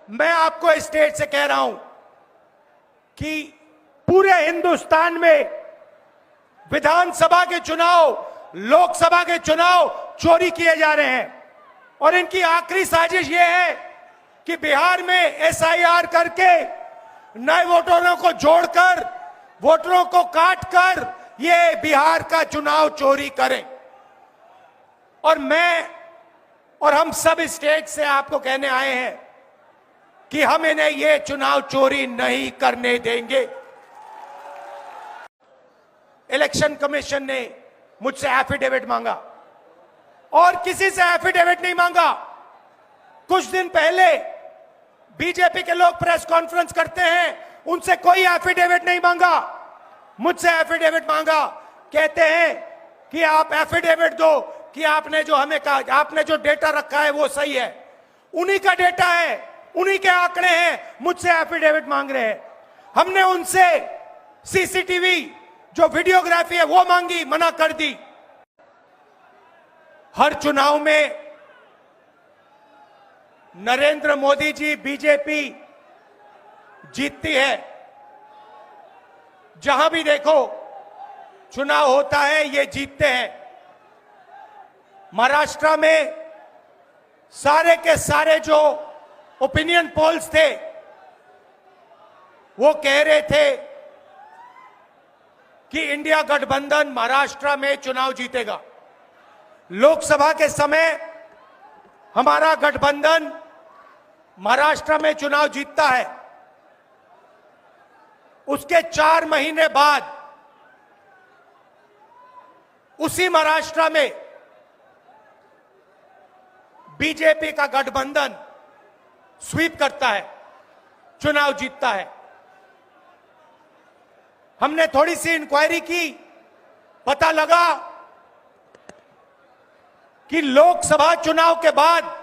मैं आपको इस स्टेज से कह रहा हूं कि पूरे हिंदुस्तान में विधानसभा के चुनाव, लोकसभा के चुनाव चोरी किए जा रहे हैं और इनकी आखिरी साजिश यह है कि बिहार में एसआईआर करके नए वोटरों को जोड़कर, वोटरों को काटकर ये बिहार का चुनाव चोरी करें। और मैं और हम सब स्टेट से आपको कहने आए हैं कि हम इन्हें ये चुनाव चोरी नहीं करने देंगे। इलेक्शन कमीशन ने मुझसे एफिडेविट मांगा और किसी से एफिडेविट नहीं मांगा। कुछ दिन पहले बीजेपी के लोग प्रेस कॉन्फ्रेंस करते हैं, उनसे कोई एफिडेविट नहीं मांगा, मुझसे एफिडेविट मांगा। कहते हैं कि आप एफिडेविट दो कि आपने जो हमें कहा, आपने जो डेटा रखा है वो सही है। उन्हीं का डेटा है, उन्हीं के आंकड़े हैं, मुझसे एफिडेविट मांग रहे हैं। हमने उनसे सीसीटीवी जो वीडियोग्राफी है वो मांगी, मना कर दी। हर चुनाव में नरेंद्र मोदी जी, बीजेपी जीतती है। जहां भी देखो चुनाव होता है ये जीतते हैं। महाराष्ट्र में सारे के सारे जो ओपिनियन पोल्स थे वो कह रहे थे कि इंडिया गठबंधन महाराष्ट्र में चुनाव जीतेगा। लोकसभा के समय हमारा गठबंधन महाराष्ट्र में चुनाव जीतता है। उसके 4 महीने बाद उसी महाराष्ट्र में बीजेपी का गठबंधन स्वीप करता है, चुनाव जीतता है। हमने थोड़ी सी इंक्वायरी की, पता लगा कि लोकसभा चुनाव के बाद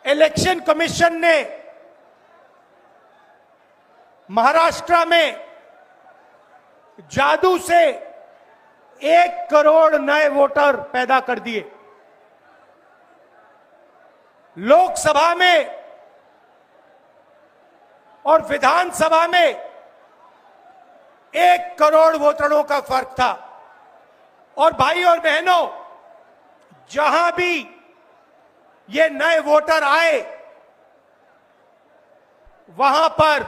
इलेक्शन कमीशन ने महाराष्ट्र में जादू से 1 करोड़ नए वोटर पैदा कर दिए। लोकसभा में और विधानसभा में 1 करोड़ वोटरों का फर्क था। और भाई और बहनों, जहां भी ये नए वोटर आए वहां पर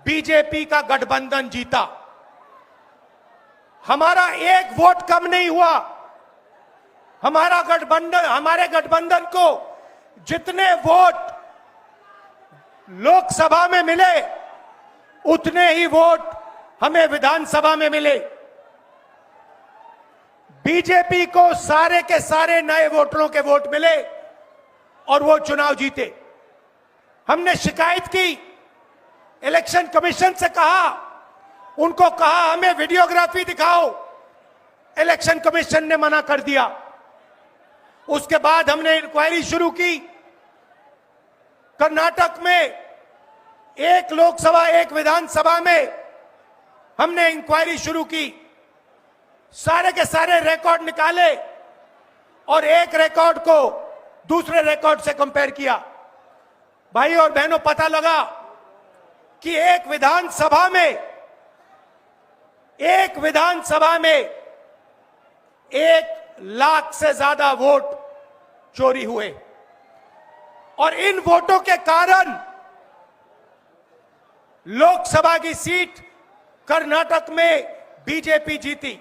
बीजेपी का गठबंधन जीता। हमारा 1 वोट कम नहीं हुआ। हमारे गठबंधन को जितने वोट लोकसभा में मिले उतने ही वोट हमें विधानसभा में मिले। बीजेपी को सारे के सारे नए वोटरों के वोट मिले और वो चुनाव जीते। हमने शिकायत की, इलेक्शन कमीशन से कहा, उनको कहा हमें वीडियोग्राफी दिखाओ। इलेक्शन कमीशन ने मना कर दिया। उसके बाद हमने इंक्वायरी शुरू की। कर्नाटक में 1 लोकसभा 1 विधानसभा में हमने इंक्वायरी शुरू की। सारे के सारे रिकॉर्ड निकाले और एक रिकॉर्ड को दूसरे रिकॉर्ड से कंपेयर किया। भाई और बहनों, पता लगा कि एक विधानसभा में 1 लाख से ज्यादा वोट चोरी हुए और इन वोटों के कारण लोकसभा की सीट कर्नाटक में बीजेपी जीती।